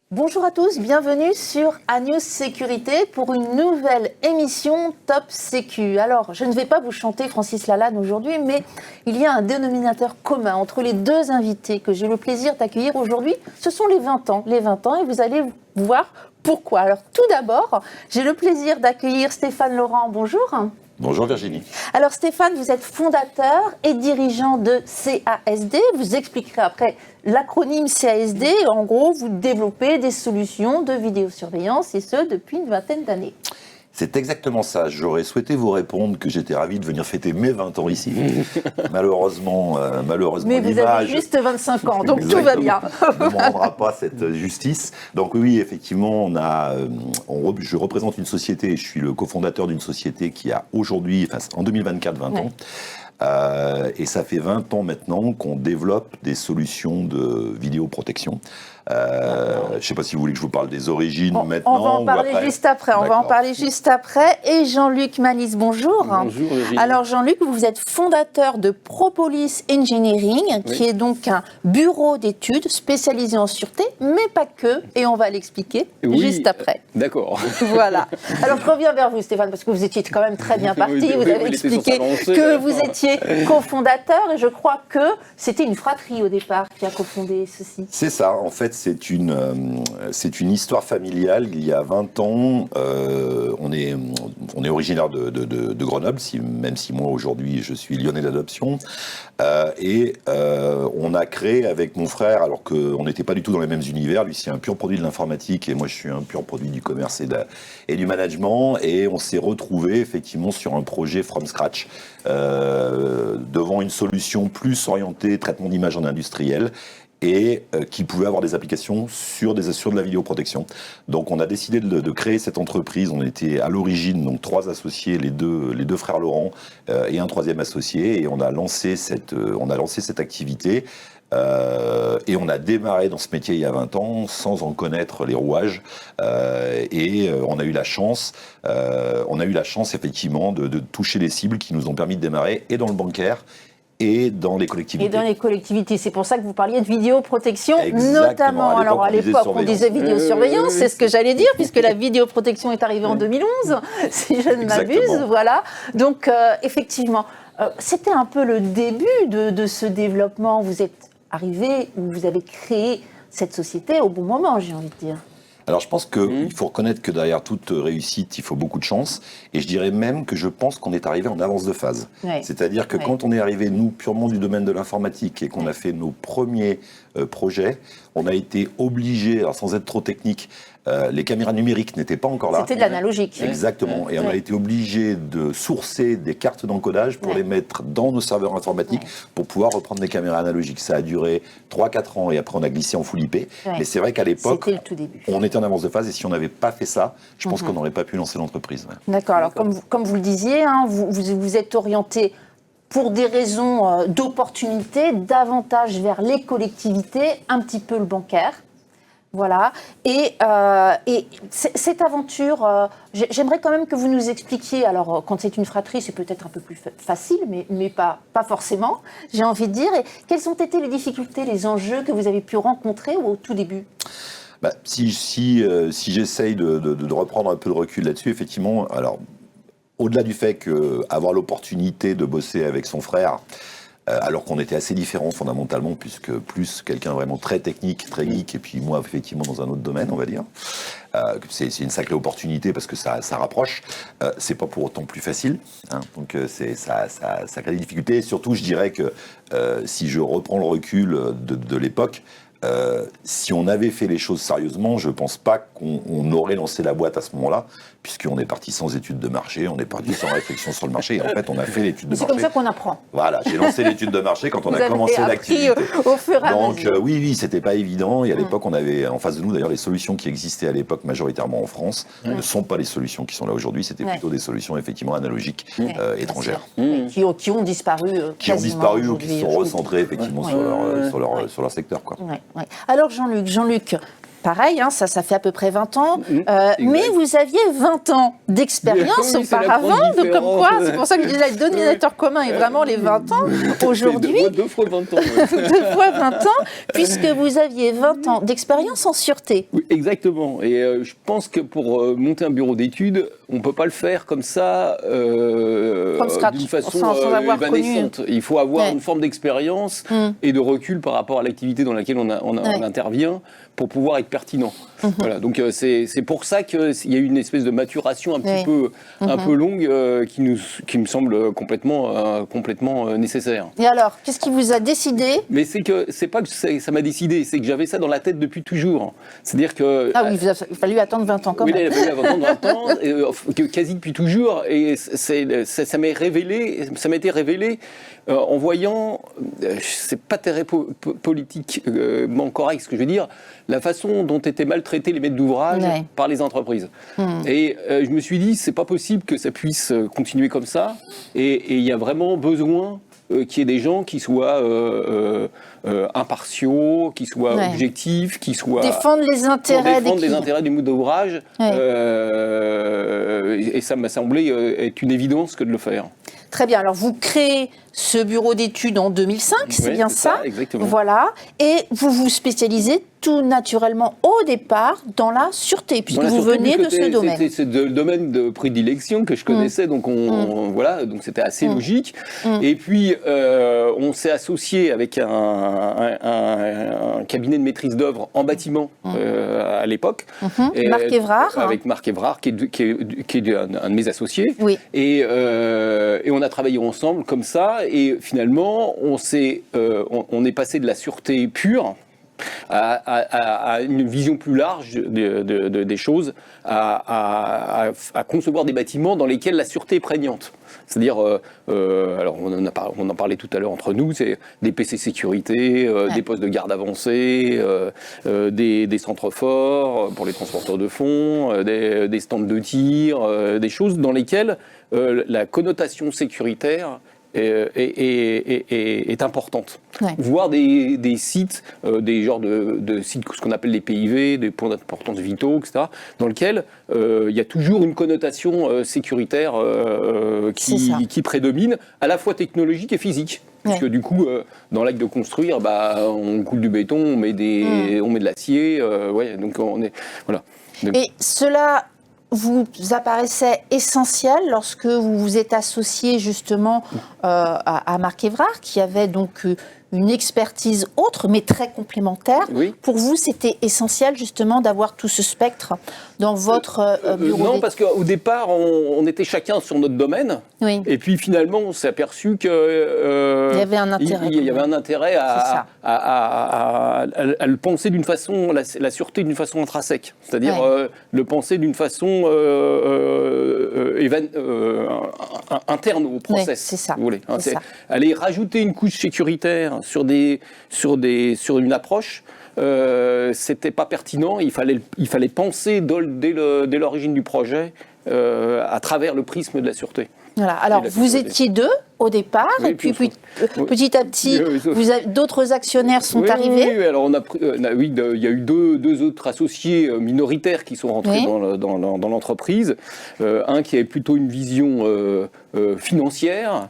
Bonjour à tous, bienvenue sur Anews Sécurité pour une nouvelle émission Top Sécu. Alors, je ne vais pas vous chanter Francis Lalanne aujourd'hui, mais il y a un dénominateur commun entre les deux invités que j'ai le plaisir d'accueillir aujourd'hui. Ce sont les 20 ans, et vous allez voir pourquoi. Alors, tout d'abord, j'ai le plaisir d'accueillir Stéphane Laurent. Bonjour. Bonjour Virginie. Alors Stéphane, vous êtes fondateur et dirigeant de CASD. Vous expliquerez après l'acronyme CASD. En gros, vous développez des solutions de vidéosurveillance et ce, depuis une vingtaine d'années. C'est exactement ça. J'aurais souhaité vous répondre que j'étais ravi de venir fêter mes 20 ans ici. Malheureusement, mais vous avez juste 25 ans, donc tout va bien. Ne me rendra pas cette justice. Donc oui, effectivement, je représente une société, et je suis le cofondateur d'une société qui a aujourd'hui, en 2024, 20 ans. Et ça fait 20 ans maintenant qu'on développe des solutions de vidéoprotection. Je ne sais pas si vous voulez que je vous parle des origines maintenant. On va en parler juste après. On va en parler juste après. Et Jean-Luc Malice, bonjour. Bonjour Virginie. Alors Jean-Luc, vous êtes fondateur de Propolis Engineering, qui est donc un bureau d'études spécialisé en sûreté, mais pas que. Et on va l'expliquer juste après. D'accord. Voilà. Alors je reviens vers vous Stéphane, parce que vous étiez quand même très bien parti. Vous avez expliqué que vous étiez cofondateur et je crois que c'était une fratrie au départ qui a cofondé ceci. C'est ça. En fait, c'est une histoire familiale. Il y a 20 ans, on est originaire de Grenoble, même si moi aujourd'hui je suis lyonnais d'adoption. On a créé avec mon frère, alors qu'on n'était pas du tout dans les mêmes univers. Lui, c'est un pur produit de l'informatique et moi, je suis un pur produit du commerce et du management. Et on s'est retrouvés effectivement sur un projet from scratch, devant une solution plus orientée traitement d'image en industriel. Et qui pouvait avoir des applications sur de la vidéoprotection. Donc on a décidé de créer cette entreprise. On était à l'origine donc 3 associés, les deux frères Laurent et un troisième associé, et on a lancé cette activité. Et on a démarré dans ce métier il y a 20 ans sans en connaître les rouages. On a eu la chance effectivement de toucher les cibles qui nous ont permis de démarrer et dans le bancaire et dans les collectivités. C'est pour ça que vous parliez de vidéoprotection, exactement. Notamment. Alors à l'époque, on disait vidéosurveillance, c'est ce que j'allais dire, puisque la vidéoprotection est arrivée en 2011, si je ne m'abuse. Voilà. Donc effectivement, c'était un peu le début de ce développement. Vous êtes arrivé, vous avez créé cette société au bon moment, j'ai envie de dire. Alors je pense qu'il faut reconnaître que derrière toute réussite, il faut beaucoup de chance. Et je dirais même que je pense qu'on est arrivé en avance de phase. Ouais. C'est-à-dire que quand on est arrivé, nous, purement du domaine de l'informatique et qu'on a fait nos premiers projets, on a été obligé, alors sans être trop technique, les caméras numériques n'étaient pas encore là. C'était de l'analogique. Exactement. Et on a été obligé de sourcer des cartes d'encodage pour les mettre dans nos serveurs informatiques pour pouvoir reprendre des caméras analogiques. Ça a duré 3-4 ans et après on a glissé en full IP. Mais c'est vrai qu'à l'époque, on était en avance de phase et si on n'avait pas fait ça, je pense qu'on n'aurait pas pu lancer l'entreprise. D'accord. Alors comme vous le disiez, hein, vous êtes orienté pour des raisons d'opportunité, davantage vers les collectivités, un petit peu le bancaire. Voilà. Et cette aventure, j'aimerais quand même que vous nous expliquiez, alors quand c'est une fratrie, c'est peut-être un peu plus facile, mais pas forcément, j'ai envie de dire. Et quelles ont été les difficultés, les enjeux que vous avez pu rencontrer au tout début ? Si j'essaye de reprendre un peu de recul là-dessus, effectivement, alors au-delà du fait qu'avoir l'opportunité de bosser avec son frère, alors qu'on était assez différents fondamentalement, puisque plus quelqu'un vraiment très technique, très geek, et puis moi effectivement dans un autre domaine, on va dire. C'est une sacrée opportunité parce que ça rapproche. C'est pas pour autant plus facile, hein, donc ça crée des difficultés. Et surtout, je dirais que si je reprends le recul de l'époque, si on avait fait les choses sérieusement, je ne pense pas qu'on aurait lancé la boîte à ce moment-là, puisqu'on est parti sans étude de marché, on est parti sans réflexion sur le marché, et en fait, on a fait l'étude de marché. C'est comme ça qu'on apprend. Voilà, j'ai lancé l'étude de marché quand on a commencé l'activité. Au fur et à mesure. Donc oui, c'était pas évident, et à l'époque, on avait en face de nous, d'ailleurs, les solutions qui existaient à l'époque majoritairement en France ne sont pas les solutions qui sont là aujourd'hui, c'était plutôt des solutions effectivement analogiques étrangères. Qui ont disparu qui ont disparu ou qui sont recentrées effectivement sur leur secteur, quoi. Alors Jean-Luc, pareil, hein, ça fait à peu près 20 ans. Exact. Mais vous aviez 20 ans d'expérience Oui, c'est la auparavant. grande Donc, comme quoi, différence. c'est pour ça que je disais, le dénominateur commun est vraiment les 20 ans. Aujourd'hui, Deux fois 20 ans. Ouais. 2 fois 20 ans, puisque vous aviez 20 ans d'expérience en sûreté. Oui, exactement. Et je pense que pour monter un bureau d'études, on ne peut pas le faire comme ça, From scratch, d'une façon sans avoir évanescente. Il faut avoir Ouais. une forme d'expérience et de recul par rapport à l'activité dans laquelle on intervient pour pouvoir être pertinent. Voilà, donc c'est pour ça qu'il y a eu une espèce de maturation un peu longue qui me semble complètement nécessaire. Et alors, qu'est-ce qui vous a décidé? Mais c'est pas que ça m'a décidé, c'est que j'avais ça dans la tête depuis toujours. C'est-à-dire que Ah oui, il a fallu attendre 20 ans quand même. il a fallu attendre 20 ans, quasi depuis toujours, et ça m'est été révélé en voyant, c'est pas très politiquement correct ce que je veux dire, la façon dont étaient maltraités les maîtres d'ouvrage par les entreprises. Et je me suis dit, c'est pas possible que ça puisse continuer comme ça, et il y a vraiment besoin qu'il y ait des gens qui soient impartiaux, qui soient objectifs, qui soient... Défendre les intérêts du maître d'ouvrage. Et ça m'a semblé être une évidence que de le faire. Très bien. Alors, vous créez ce bureau d'études en 2005, c'est bien ça? Exactement. Voilà. Et vous vous spécialisez tout naturellement au départ dans la sûreté, puisque vous venez de ce domaine. C'est le domaine de prédilection que je connaissais, donc voilà, donc c'était assez logique. Et puis, on s'est associé avec un cabinet de maîtrise d'œuvre en bâtiment à l'époque. Marc Évrard. Avec Marc Évrard, qui est un de mes associés. Oui. Et on a travaillé ensemble comme ça, et finalement, on est passé de la sûreté pure à une vision plus large des choses, à concevoir des bâtiments dans lesquels la sûreté est prégnante. C'est-à-dire, alors on en parlait tout à l'heure entre nous, c'est des PC sécurité, des postes de garde avancés, des centres forts pour les transporteurs de fonds, des stands de tir, des choses dans lesquelles la connotation sécuritaire est importante. Voir des sites, des genres de sites, ce qu'on appelle les PIV, des points d'importance vitaux, etc., dans lesquels il y a toujours une connotation sécuritaire qui prédomine, à la fois technologique et physique. Parce que du coup, dans l'acte de construire, on coule du béton, on met de l'acier, donc on est... Voilà. Donc, et cela vous apparaissait essentiel lorsque vous vous êtes associé justement à Marc Évrard, qui avait donc une expertise autre, mais très complémentaire. Oui. Pour vous, c'était essentiel justement d'avoir tout ce spectre dans votre bureau Non, parce qu'au départ, on était chacun sur notre domaine. Oui. Et puis finalement, on s'est aperçu qu'il y avait un intérêt. Il y avait un intérêt à le penser d'une façon, la sûreté d'une façon intrinsèque. C'est-à-dire le penser d'une façon interne au process. Oui, c'est ça. Vous voulez, hein, c'est aller rajouter une couche sécuritaire sur une approche. C'était pas pertinent. Il fallait penser dès l'origine du projet à travers le prisme de la sûreté. Voilà. Alors, vous étiez deux au départ, et puis petit à petit, d'autres actionnaires sont arrivés. Oui, alors il y a eu deux autres associés minoritaires qui sont rentrés dans l'entreprise. Un qui avait plutôt une vision financière,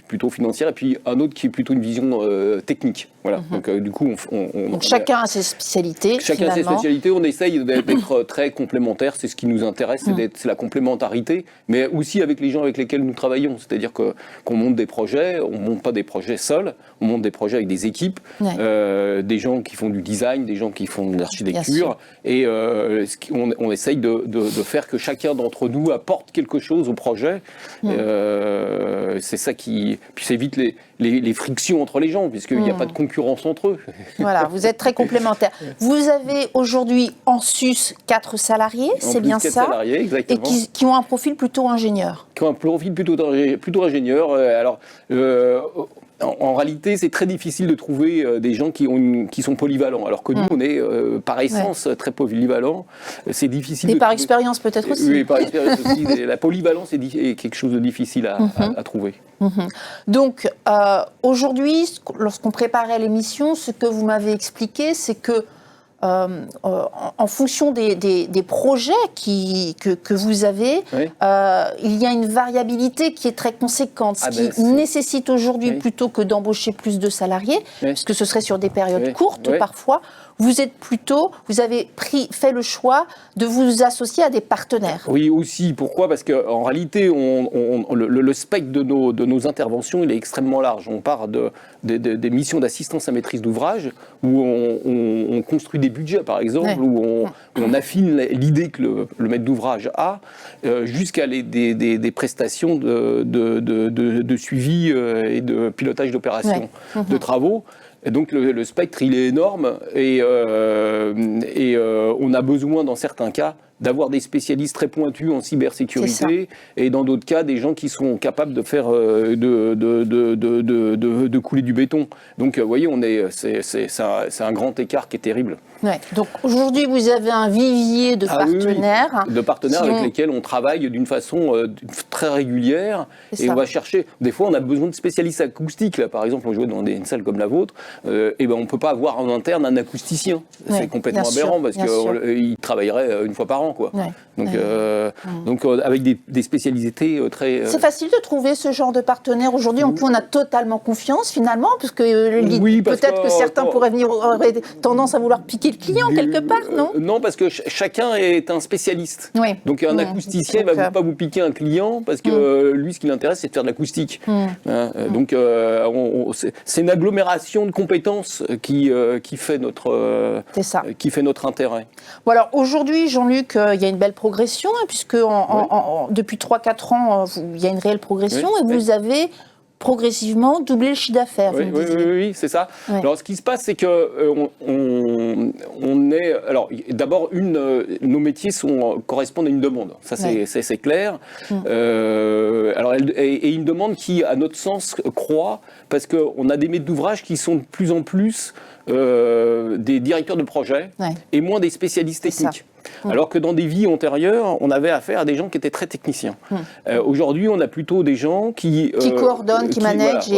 plutôt financière, et puis un autre qui est plutôt une vision technique. Voilà. Donc du coup, donc chacun a ses spécialités. Chacun a ses spécialités. On essaye d'être très complémentaires. C'est ce qui nous intéresse, c'est la complémentarité, mais aussi avec les gens avec lesquels nous travaillons. C'est-à-dire qu'on monte des projets, on ne monte pas des projets seuls, on monte des projets avec des équipes, des gens qui font du design, des gens qui font de l'architecture, et on essaye de faire que chacun d'entre nous apporte quelque chose au projet. C'est ça qui... Puis ça évite les frictions entre les gens, puisqu'il n'y a pas de concurrence entre eux. Voilà, vous êtes très complémentaires. Vous avez aujourd'hui en sus 4 salariés, c'est bien ça, salariés, exactement. et qui ont un profil plutôt ingénieur. Qui ont un profil profil plutôt ingénieur. En réalité, c'est très difficile de trouver des gens qui sont polyvalents. Alors que nous, on est par essence très polyvalents. C'est difficile. Et par expérience peut-être aussi. Oui, par expérience aussi. La polyvalence est quelque chose de difficile à trouver. Donc, aujourd'hui, lorsqu'on préparait l'émission, ce que vous m'avez expliqué, c'est que en fonction des projets que vous avez, il y a une variabilité qui est très conséquente, ce qui nécessite aujourd'hui, plutôt que d'embaucher plus de salariés, parce que ce serait sur des périodes courtes parfois, vous avez fait le choix de vous associer à des partenaires. Oui, aussi. Pourquoi ? Parce qu'en réalité, le spectre de nos interventions, il est extrêmement large. On part des missions d'assistance à maîtrise d'ouvrage, où on construit des budgets, par exemple, où on affine l'idée que le maître d'ouvrage a, jusqu'à des prestations de suivi et de pilotage d'opérations, de travaux. Et donc le spectre, il est énorme et on a besoin, dans certains cas, d'avoir des spécialistes très pointus en cybersécurité et dans d'autres cas, des gens qui sont capables de faire de couler du béton. Donc, vous voyez, c'est un grand écart qui est terrible. Ouais. Donc aujourd'hui, vous avez un vivier de partenaires. De partenaires avec lesquels on travaille d'une façon très régulière. Et on va chercher. Des fois, on a besoin de spécialistes acoustiques. Là, par exemple, on joue dans une salle comme la vôtre. Et on ne peut pas avoir en interne un acousticien. C'est complètement aberrant parce qu'il travaillerait une fois par an. Quoi. Donc avec des spécialités très... C'est facile de trouver ce genre de partenaire aujourd'hui. En qui on a totalement confiance finalement, parce que peut-être que certains auraient tendance à vouloir piquer le client quelque part, non ? Non, parce que chacun est un spécialiste. Donc un acousticien ne va pas vous piquer un client parce que lui, ce qui l'intéresse, c'est de faire de l'acoustique. Donc c'est une agglomération de compétences qui fait notre intérêt. Bon, alors aujourd'hui, Jean-Luc, il y a une belle progression, puisque depuis 3-4 ans, il y a une réelle progression, et vous avez progressivement doublé le chiffre d'affaires. Oui, c'est ça. Alors, ce qui se passe, c'est que on est... Alors, d'abord, nos métiers correspondent à une demande. Ça, c'est clair. Et une demande qui, à notre sens, croît, parce qu'on a des maîtres d'ouvrage qui sont de plus en plus des directeurs de projet et moins des spécialistes techniques. Alors que dans des vies antérieures, on avait affaire à des gens qui étaient très techniciens. Aujourd'hui, on a plutôt des gens qui coordonnent, qui managent.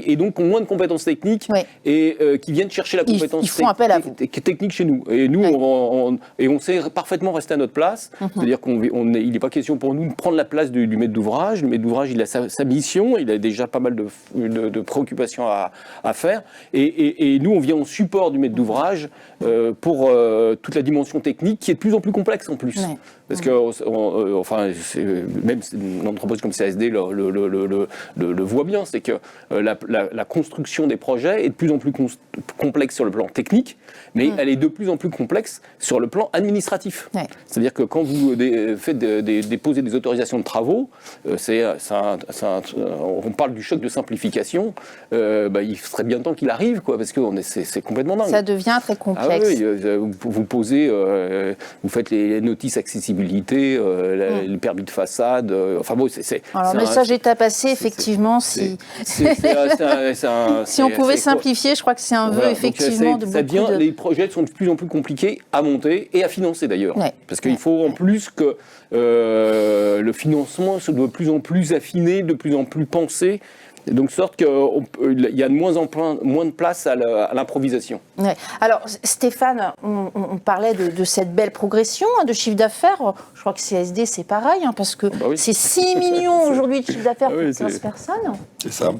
Et donc ont moins de compétences techniques et qui viennent chercher la compétence technique chez nous. Et nous, on sait parfaitement rester à notre place. C'est-à-dire qu'il n'est pas question pour nous de prendre la place du maître d'ouvrage. Le maître d'ouvrage, il a sa mission, il a déjà pas mal de préoccupations à faire. Et nous, on vient en support du maître d'ouvrage pour toute la dimension technique qui est de plus en plus complexe en plus. Parce que, même une entreprise comme CSD le voit bien, c'est que la construction des projets est de plus en plus complexe sur le plan technique, mais elle est de plus en plus complexe sur le plan administratif. C'est-à-dire que quand vous faites déposer des autorisations de travaux, on parle du choc de simplification, il serait bien temps qu'il arrive, quoi, parce que c'est complètement dingue. Ça devient très complexe. Vous posez, vous faites les notices accessibilité, les permis de façade. Alors, message est à passer, effectivement. Si on pouvait simplifier, je crois que c'est un vœu, effectivement, de beaucoup Les projets sont de plus en plus compliqués à monter et à financer, d'ailleurs. Parce qu'il faut en plus que le financement soit de plus en plus affiné, de plus en plus pensé. Donc, sorte qu'il y a de moins de place à l'improvisation. Alors, Stéphane, on parlait de cette belle progression de chiffre d'affaires. Je crois que CSD, c'est pareil, parce que c'est 6 millions aujourd'hui de chiffre d'affaires pour 15 personnes. C'est ça.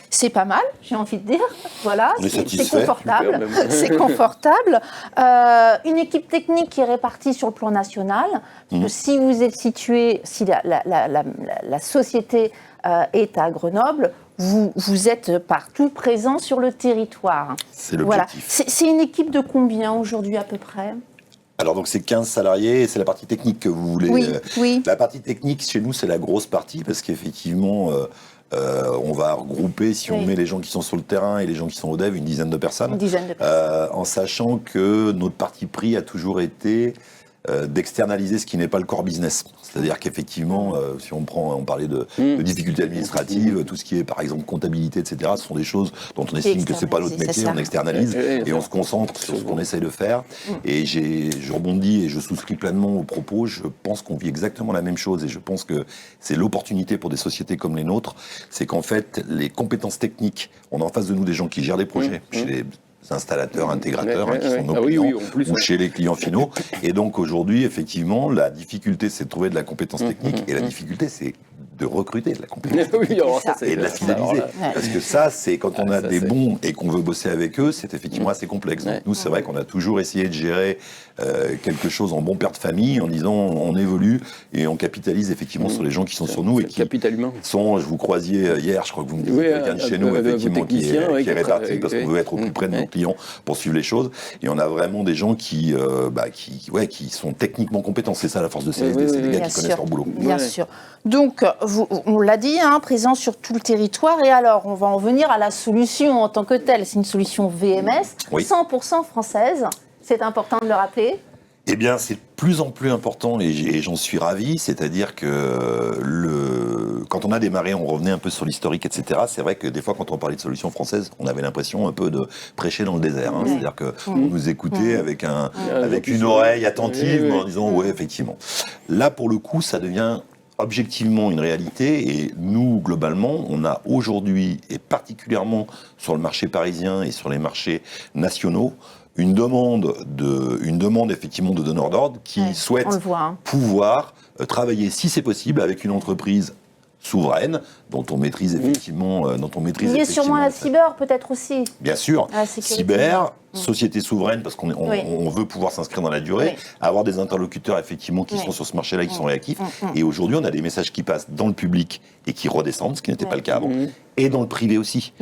C'est pas mal, j'ai envie de dire. Voilà, c'est confortable. Super, c'est confortable. Une équipe technique qui est répartie sur le plan national. Parce que si vous êtes situé, si la société est à Grenoble, vous êtes partout présent sur le territoire. C'est l'objectif. C'est une équipe de combien aujourd'hui à peu près ? Alors donc c'est 15 salariés, c'est la partie technique que vous voulez. Oui. La partie technique chez nous c'est la grosse partie parce qu'effectivement on va regrouper, si on met les gens qui sont sur le terrain et les gens qui sont au dev, une dizaine de personnes. En sachant que notre parti pris a toujours été d'externaliser ce qui n'est pas le core business. C'est-à-dire qu'effectivement, si on parlait de difficultés administratives, tout ce qui est par exemple comptabilité, etc., ce sont des choses dont on estime que c'est pas notre métier, on externalise et on se concentre sur ce qu'on essaye de faire. Et je rebondis et je souscris pleinement aux propos. Je pense qu'on vit exactement la même chose et je pense que c'est l'opportunité pour des sociétés comme les nôtres, c'est qu'en fait, les compétences techniques, on a en face de nous des gens qui gèrent des projets chez les installateurs, intégrateurs, qui sont nos clients, ou chez les clients finaux. Et donc aujourd'hui, effectivement, la difficulté, c'est de trouver de la compétence technique, et la difficulté, c'est de recruter de la compétence technique et de la fidéliser. Parce que ça, c'est quand on a des bons et qu'on veut bosser avec eux, c'est effectivement assez complexe. Donc nous, c'est vrai qu'on a toujours essayé de gérer quelque chose en bon père de famille, en disant on évolue et on capitalise effectivement sur les gens qui sont sur nous et qui sont, je vous croisiez hier, je crois que vous me disiez quelqu'un de chez nous, effectivement, qui est réparti parce qu'on veut être au plus près de nos clients pour suivre les choses. Et on a vraiment des gens qui sont techniquement compétents. C'est ça la force de CSD, c'est des gars qui connaissent leur boulot. Bien sûr. Donc, on l'a dit, présent sur tout le territoire. Et alors, on va en venir à la solution en tant que telle. C'est une solution VMS, 100% française. C'est important de le rappeler. Eh bien, c'est de plus en plus important et j'en suis ravi. C'est-à-dire que quand on a démarré, on revenait un peu sur l'historique, etc. C'est vrai que des fois, quand on parlait de solutions françaises, on avait l'impression un peu de prêcher dans le désert. C'est-à-dire qu'on nous écoutait avec une oreille attentive, en disant « ouais, effectivement ». Là, pour le coup, ça devient objectivement une réalité et nous, globalement, on a aujourd'hui, et particulièrement sur le marché parisien et sur les marchés nationaux, une demande effectivement de donneurs d'ordre qui souhaitent pouvoir travailler, si c'est possible, avec une entreprise souveraine, dont on maîtrise effectivement... Il y a sûrement la cyber, peut-être aussi. Bien sûr, cyber, société souveraine, parce qu'on veut pouvoir s'inscrire dans la durée, avoir des interlocuteurs effectivement qui sont sur ce marché-là, qui sont réactifs. Et aujourd'hui, on a des messages qui passent dans le public et qui redescendent, ce qui n'était pas le cas avant, et dans le privé aussi.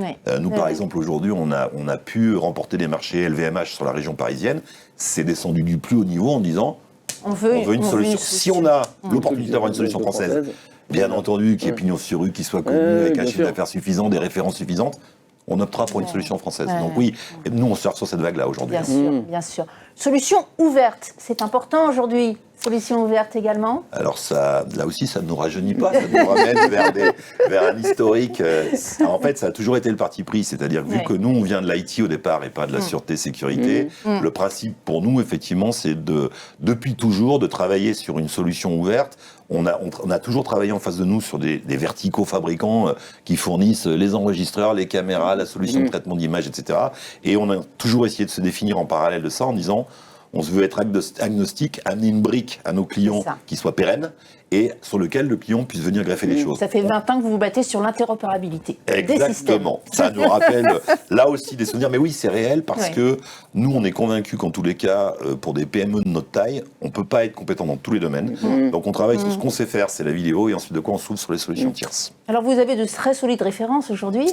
Nous, par exemple, aujourd'hui, on a pu remporter des marchés LVMH sur la région parisienne. C'est descendu du plus haut niveau en disant on veut une solution. Si on a l'opportunité d'avoir une solution française, bien entendu, qui est pignon sur rue, qui soit connu, avec un chiffre d'affaires suffisant, des références suffisantes, on optera pour une solution française. Donc oui, nous on sort sur cette vague-là aujourd'hui. Bien sûr. Solution ouverte, c'est important aujourd'hui. Solution ouverte également. Alors ça, là aussi, ça ne nous rajeunit pas, ça nous ramène vers un historique. En fait, ça a toujours été le parti pris, c'est-à-dire vu que nous, on vient de l'IT au départ et pas de la sûreté-sécurité, le principe pour nous, effectivement, c'est depuis toujours de travailler sur une solution ouverte. On a toujours travaillé en face de nous sur des verticaux fabricants qui fournissent les enregistreurs, les caméras, la solution de traitement d'image, etc. Et on a toujours essayé de se définir en parallèle de ça en disant on veut être agnostique, amener une brique à nos clients qui soit pérenne et sur lequel le client puisse venir greffer des choses. Ça fait 20 ans que vous vous battez sur l'interopérabilité des systèmes. Exactement. Ça nous rappelle là aussi des souvenirs. Mais oui, c'est réel parce que nous, on est convaincus qu'en tous les cas, pour des PME de notre taille, on ne peut pas être compétent dans tous les domaines. Donc on travaille sur ce qu'on sait faire, c'est la vidéo, et ensuite de quoi on s'ouvre sur les solutions tierces. Alors vous avez de très solides références aujourd'hui ?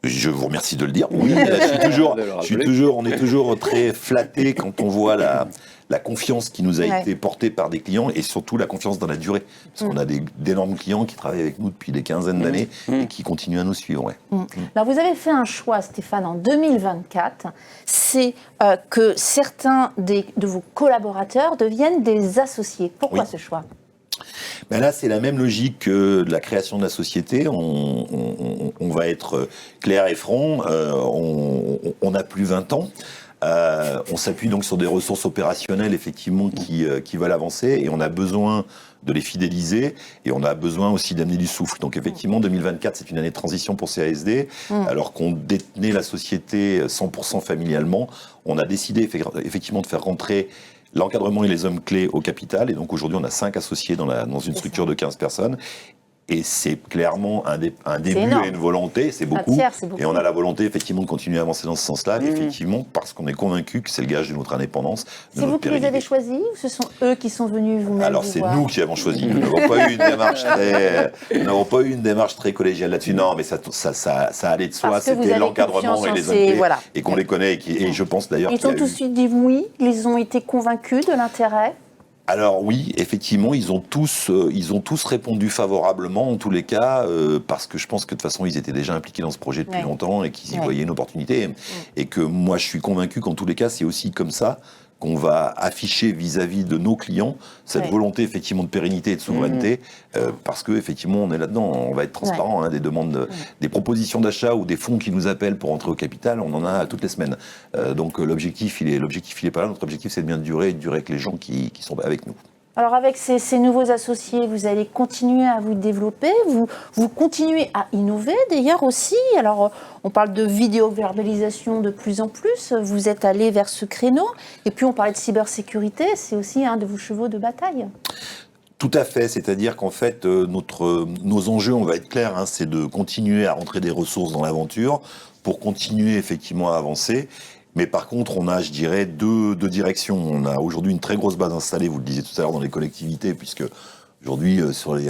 Je vous remercie de le dire. Oui, on est toujours très flattés quand on voit la confiance qui nous a été portée par des clients et surtout la confiance dans la durée. Parce qu'on a d'énormes clients qui travaillent avec nous depuis des quinzaines d'années et qui continuent à nous suivre. Alors vous avez fait un choix, Stéphane, en 2024, c'est que certains de vos collaborateurs deviennent des associés. Pourquoi ce choix ? Ben là, c'est la même logique que de la création de la société. On va être clair et franc. On a plus 20 ans. On s'appuie donc sur des ressources opérationnelles, effectivement, qui veulent avancer. Et on a besoin de les fidéliser. Et on a besoin aussi d'amener du souffle. Donc, effectivement, 2024, c'est une année de transition pour CASD. Alors qu'on détenait la société 100% familialement, on a décidé effectivement de faire rentrer l'encadrement et les hommes clés au capital. Et donc aujourd'hui, on a 5 associés dans une structure de 15 personnes. Et c'est clairement un début et une volonté, c'est beaucoup. Et on a la volonté effectivement de continuer à avancer dans ce sens-là, effectivement, parce qu'on est convaincu que c'est le gage de notre indépendance. C'est vous qui les avez choisis ou ce sont eux qui sont venus vous-même? Alors c'est nous qui avons choisi. Nous n'avons pas eu une démarche très collégiale là-dessus. Non, mais ça allait de soi. C'était l'encadrement et les hommes clés, et qu'on les connaît. Et je pense d'ailleurs. Ils ont tout de suite dit oui. Ils ont été convaincus de l'intérêt. Alors oui, effectivement, ils ont tous répondu favorablement, en tous les cas, parce que je pense que de toute façon, ils étaient déjà impliqués dans ce projet depuis longtemps et qu'ils y voyaient une opportunité. Et que moi, je suis convaincu qu'en tous les cas, c'est aussi comme ça qu'on va afficher vis-à-vis de nos clients cette volonté effectivement de pérennité et de souveraineté, parce que effectivement on est là-dedans, on va être transparent, hein, des demandes, des propositions d'achat ou des fonds qui nous appellent pour entrer au capital, on en a toutes les semaines. Donc l'objectif il est pas là. Notre objectif c'est de bien durer et de durer avec les gens qui sont avec nous. Alors avec ces nouveaux associés, vous allez continuer à vous développer, vous continuez à innover d'ailleurs aussi. Alors on parle de vidéo-verbalisation de plus en plus, vous êtes allé vers ce créneau. Et puis on parlait de cybersécurité, c'est aussi un de vos chevaux de bataille. Tout à fait, c'est-à-dire qu'en fait, nos enjeux, on va être clair, hein, c'est de continuer à rentrer des ressources dans l'aventure pour continuer effectivement à avancer. Mais par contre, on a, je dirais, deux directions. On a aujourd'hui une très grosse base installée, vous le disiez tout à l'heure, dans les collectivités, puisque aujourd'hui,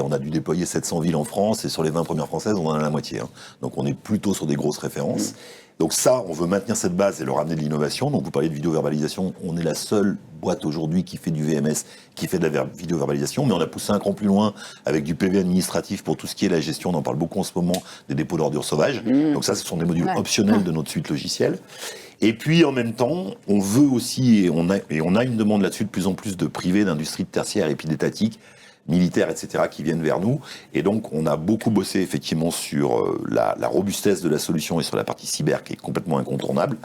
on a dû déployer 700 villes en France, et sur les 20 premières françaises, on en a la moitié. Hein. Donc on est plutôt sur des grosses références. Donc ça, on veut maintenir cette base et leur amener de l'innovation. Donc vous parlez de vidéo-verbalisation, on est la seule boîte aujourd'hui qui fait du VMS, qui fait de la vidéo-verbalisation, mais on a poussé un cran plus loin avec du PV administratif pour tout ce qui est la gestion, on en parle beaucoup en ce moment, des dépôts d'ordures sauvages. Donc ça, ce sont des modules optionnels de notre suite logicielle. Et puis en même temps, on veut aussi, et on a une demande là-dessus de plus en plus de privés, d'industries tertiaires et puis d'étatiques, militaires, etc., qui viennent vers nous. Et donc, on a beaucoup bossé effectivement sur la robustesse de la solution et sur la partie cyber qui est complètement incontournable.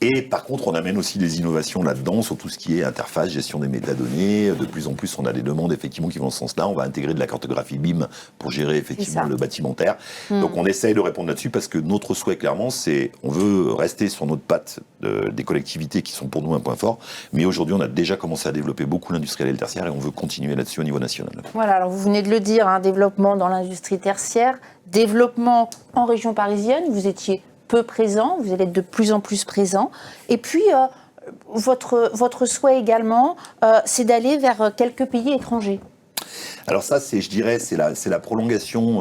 Et par contre, on amène aussi des innovations là-dedans sur tout ce qui est interface, gestion des métadonnées. De plus en plus, on a des demandes effectivement qui vont dans ce sens-là. On va intégrer de la cartographie BIM pour gérer effectivement le bâtimentaire. Donc, on essaye de répondre là-dessus parce que notre souhait, clairement, c'est on veut rester sur notre patte des collectivités qui sont pour nous un point fort. Mais aujourd'hui, on a déjà commencé à développer beaucoup l'industriel et le tertiaire et on veut continuer là-dessus au niveau national. Voilà, alors vous venez de le dire, hein, développement dans l'industrie tertiaire, développement en région parisienne, vous étiez peu présent, vous allez être de plus en plus présent. Et puis, votre souhait également, c'est d'aller vers quelques pays étrangers. Alors ça, je dirais, c'est la prolongation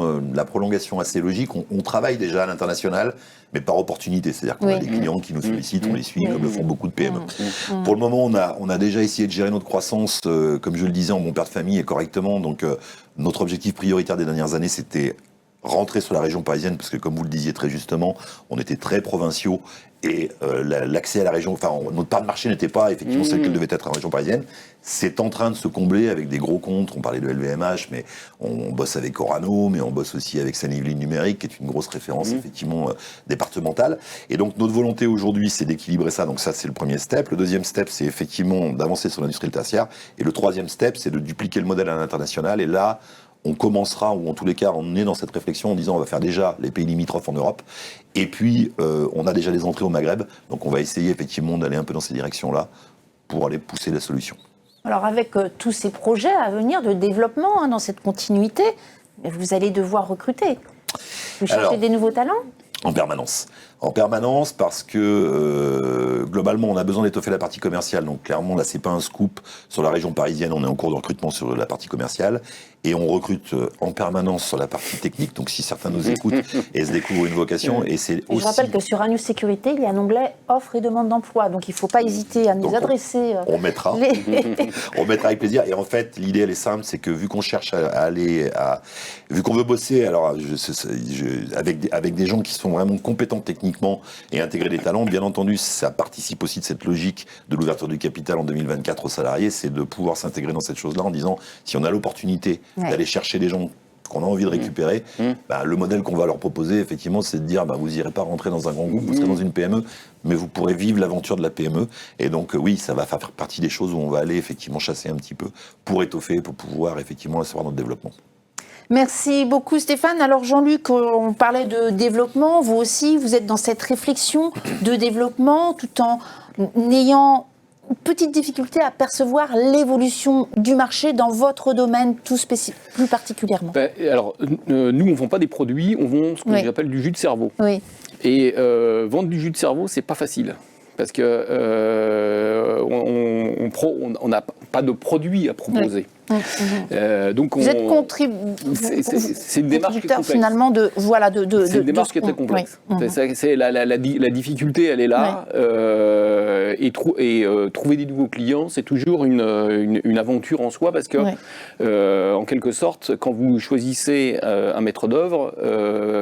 assez logique. On travaille déjà à l'international, mais par opportunité. C'est-à-dire qu'on a des clients qui nous sollicitent, on les suit, comme le font beaucoup de PME. Pour le moment, on a déjà essayé de gérer notre croissance, comme je le disais, en bon père de famille et correctement. Donc, notre objectif prioritaire des dernières années, c'était rentrer sur la région parisienne, parce que comme vous le disiez très justement, on était très provinciaux et l'accès à la région, enfin notre part de marché n'était pas effectivement celle qu'elle devait être en région parisienne. C'est en train de se combler avec des gros comptes, on parlait de LVMH, mais on bosse avec Orano, mais on bosse aussi avec Saint-Yvelines Numérique, qui est une grosse référence effectivement départementale. Et donc notre volonté aujourd'hui, c'est d'équilibrer ça, donc ça c'est le premier step. Le deuxième step, c'est effectivement d'avancer sur l'industrie tertiaire. Et le troisième step, c'est de dupliquer le modèle à l'international. Et là, on commencera, ou en tous les cas, on est dans cette réflexion en disant on va faire déjà les pays limitrophes en Europe, et puis on a déjà des entrées au Maghreb, donc on va essayer effectivement d'aller un peu dans ces directions-là pour aller pousser la solution. Alors avec tous ces projets à venir de développement, hein, dans cette continuité, vous allez devoir recruter. Vous cherchez des nouveaux talents ? En permanence. En permanence parce que globalement on a besoin d'étoffer la partie commerciale, donc clairement là c'est pas un scoop sur la région parisienne, on est en cours de recrutement sur la partie commerciale et on recrute en permanence sur la partie technique, donc si certains nous écoutent et se découvrent une vocation et c'est aussi... Je rappelle que sur Anus Sécurité il y a un onglet offre et demande d'emploi, donc il ne faut pas hésiter à nous adresser. On mettra, on mettra avec plaisir et en fait l'idée elle est simple, c'est que vu qu'on cherche vu qu'on veut bosser alors avec des gens qui sont vraiment compétents techniquement et intégrer des talents, bien entendu, ça participe aussi de cette logique de l'ouverture du capital en 2024 aux salariés, c'est de pouvoir s'intégrer dans cette chose-là en disant, si on a l'opportunité d'aller chercher des gens qu'on a envie de récupérer, le modèle qu'on va leur proposer, effectivement, c'est de dire, vous n'irez pas rentrer dans un grand groupe, vous serez dans une PME, mais vous pourrez vivre l'aventure de la PME. Et donc, oui, ça va faire partie des choses où on va aller effectivement chasser un petit peu pour étoffer, pour pouvoir effectivement assurer notre développement. Merci beaucoup Stéphane. Alors Jean-Luc, on parlait de développement, vous aussi, vous êtes dans cette réflexion de développement tout en ayant une petite difficulté à percevoir l'évolution du marché dans votre domaine plus particulièrement. Alors, nous, on ne vend pas des produits, on vend ce que j'appelle du jus de cerveau. Oui. Et vendre du jus de cerveau, c'est pas facile. Parce que on a pas de produit à proposer. Donc vous êtes c'est une démarche qui est complexe. Finalement c'est une démarche qui est très complexe. C'est la difficulté, elle est là. Trouver des nouveaux clients, c'est toujours une aventure en soi parce que, en quelque sorte, quand vous choisissez un maître d'œuvre,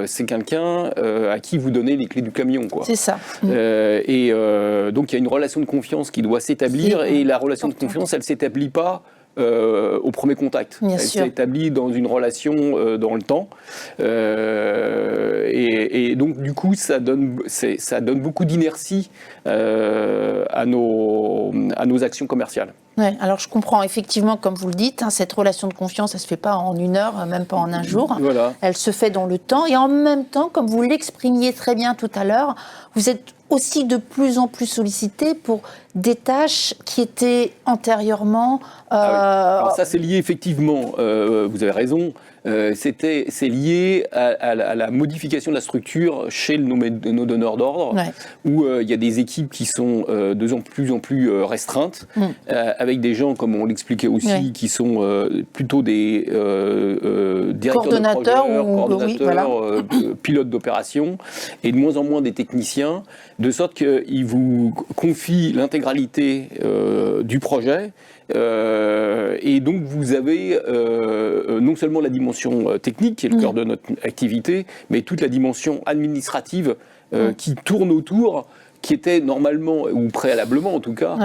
c'est quelqu'un à qui vous donnez les clés du camion, quoi. C'est ça. Donc il y a une relation de confiance qui doit s'établir et la relation de confiance, elle ne s'établit pas au premier contact. Elle s'établit dans une relation dans le temps. Et donc, du coup, ça donne beaucoup d'inertie à nos actions commerciales. Ouais, alors je comprends effectivement, comme vous le dites, cette relation de confiance, elle ne se fait pas en 1 heure, même pas en un jour. Voilà. Elle se fait dans le temps. Et en même temps, comme vous l'exprimiez très bien tout à l'heure, vous êtes aussi de plus en plus sollicité pour des tâches qui étaient antérieurement... Alors ça, c'est lié effectivement, vous avez raison, c'est lié à la modification de la structure chez nos donneurs d'ordre, où il y a des équipes qui sont de plus en plus restreintes, avec des gens, comme on l'expliquait aussi, qui sont plutôt des directeurs coordonnateurs, pilotes d'opération, et de moins en moins des techniciens, de sorte qu'ils vous confient l'intégralité du projet. Et donc vous avez non seulement la dimension technique qui est le cœur de notre activité, mais toute la dimension administrative qui tourne autour, qui était normalement, ou préalablement en tout cas,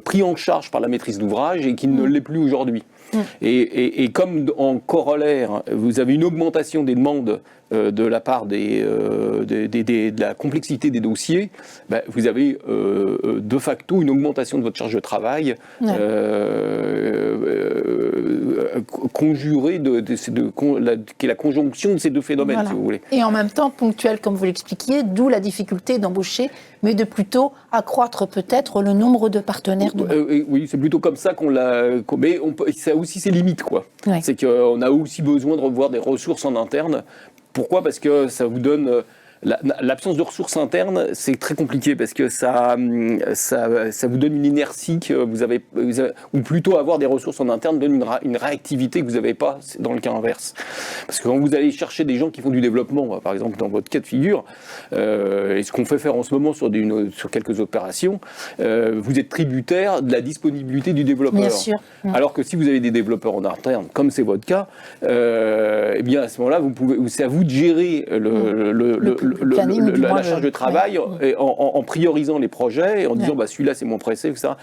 pris en charge par la maîtrise d'ouvrage et qui ne l'est plus aujourd'hui. Et comme en corollaire, vous avez une augmentation des demandes de la part de la complexité des dossiers, vous avez de facto une augmentation de votre charge de travail conjurée, qui est la conjonction de ces deux phénomènes, si vous voulez. Et en même temps, ponctuel, comme vous l'expliquiez, d'où la difficulté d'embaucher, mais de plutôt accroître peut-être le nombre de partenaires. Oui, c'est plutôt comme ça qu'on l'a... Mais ça a aussi ses limites, quoi. C'est qu'on a aussi besoin de revoir des ressources en interne. Pourquoi ? Parce que ça vous donne... L'absence de ressources internes, c'est très compliqué parce que ça vous donne une inertie que vous avez, ou plutôt avoir des ressources en interne donne une réactivité que vous n'avez pas dans le cas inverse. Parce que quand vous allez chercher des gens qui font du développement, par exemple dans votre cas de figure, et ce qu'on fait faire en ce moment sur quelques opérations, vous êtes tributaire de la disponibilité du développeur. Bien sûr. Alors que si vous avez des développeurs en interne, comme c'est votre cas, eh bien à ce moment-là, c'est à vous de gérer la charge de travail en priorisant les projets et en disant celui-là c'est mon pressé, etc.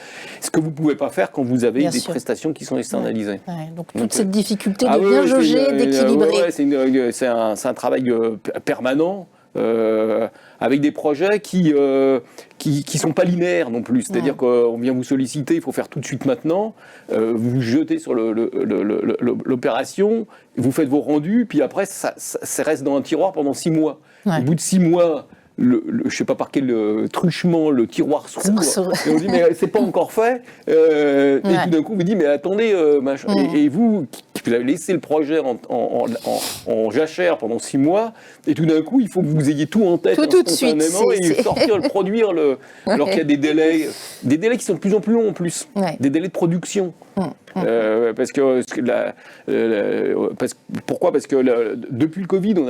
Ce que vous ne pouvez pas faire quand vous avez des prestations qui sont externalisées. Donc toute cette difficulté de bien jauger, d'équilibrer. C'est un travail permanent. Avec des projets qui sont pas linéaires non plus. C'est-à-dire qu'on vient vous solliciter, il faut faire tout de suite maintenant, vous vous jetez sur l'opération, vous faites vos rendus, puis après ça reste dans un tiroir pendant 6 mois. Au bout de 6 mois, je ne sais pas par quel truchement le tiroir s'ouvre, et on dit mais c'est pas encore fait, et tout d'un coup on vous dit mais attendez, et vous avez laissé le projet en jachère pendant 6 mois, et tout d'un coup il faut que vous ayez tout en tête tout de suite, et sortir, le produire, alors qu'il y a des délais qui sont de plus en plus longs en plus, des délais de production. Pourquoi ? Parce que depuis le Covid, vous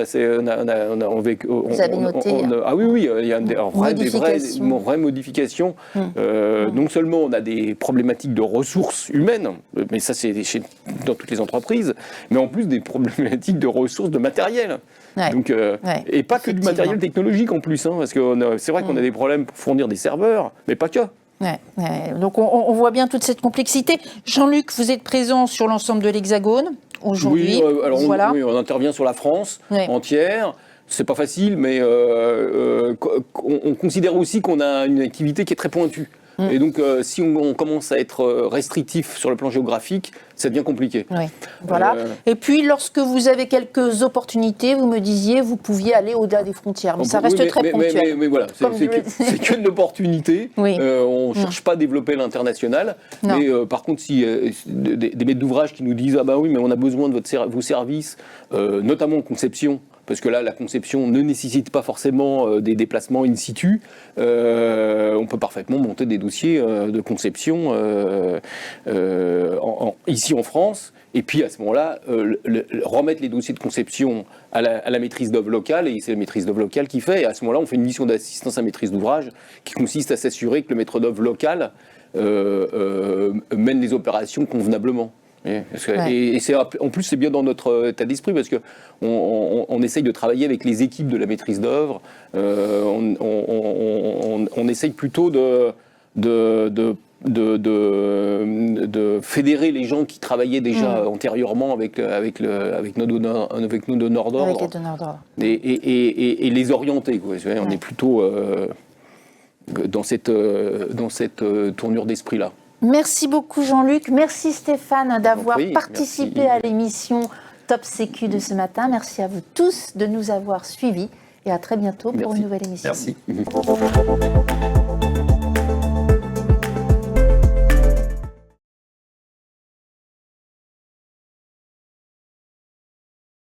avez noté. Oui, il y a des vraies modifications. Non seulement on a des problématiques de ressources humaines, mais ça c'est dans toutes les entreprises, mais en plus des problématiques de ressources de matériel. Donc, et pas que du matériel technologique en plus, parce que c'est vrai qu'on a des problèmes pour fournir des serveurs, mais pas que. Donc on voit bien toute cette complexité. Jean-Luc, vous êtes présent sur l'ensemble de l'Hexagone aujourd'hui. Oui, on intervient sur la France entière. C'est pas facile, mais on considère aussi qu'on a une activité qui est très pointue. Et donc, si on commence à être restrictif sur le plan géographique, ça devient compliqué. Voilà. Et puis, lorsque vous avez quelques opportunités, vous me disiez, vous pouviez aller au-delà des frontières. Mais ça reste très ponctuel. Mais voilà, c'est que de l'opportunité. On ne cherche pas à développer l'international. Mais par contre, si des maîtres d'ouvrage qui nous disent « Ah bah oui, mais on a besoin de vos services, notamment en conception », parce que là, la conception ne nécessite pas forcément des déplacements in situ. On peut parfaitement monter des dossiers de conception ici en France, et puis à ce moment-là, remettre les dossiers de conception à la maîtrise d'œuvre locale, et c'est la maîtrise d'œuvre locale qui fait. Et à ce moment-là, on fait une mission d'assistance à maîtrise d'ouvrage qui consiste à s'assurer que le maître d'œuvre local mène les opérations convenablement. Et en plus, c'est bien dans notre état d'esprit parce qu'on essaye de travailler avec les équipes de la maîtrise d'œuvre. On essaye plutôt de fédérer les gens qui travaillaient déjà antérieurement avec nos donneurs d'ordre. Avec les donneurs d'ordre. Et les orienter, quoi. On est plutôt dans cette tournure d'esprit-là. Merci beaucoup Jean-Luc, merci Stéphane d'avoir participé à l'émission Top Sécu de ce matin. Merci à vous tous de nous avoir suivis et à très bientôt pour une nouvelle émission. Merci.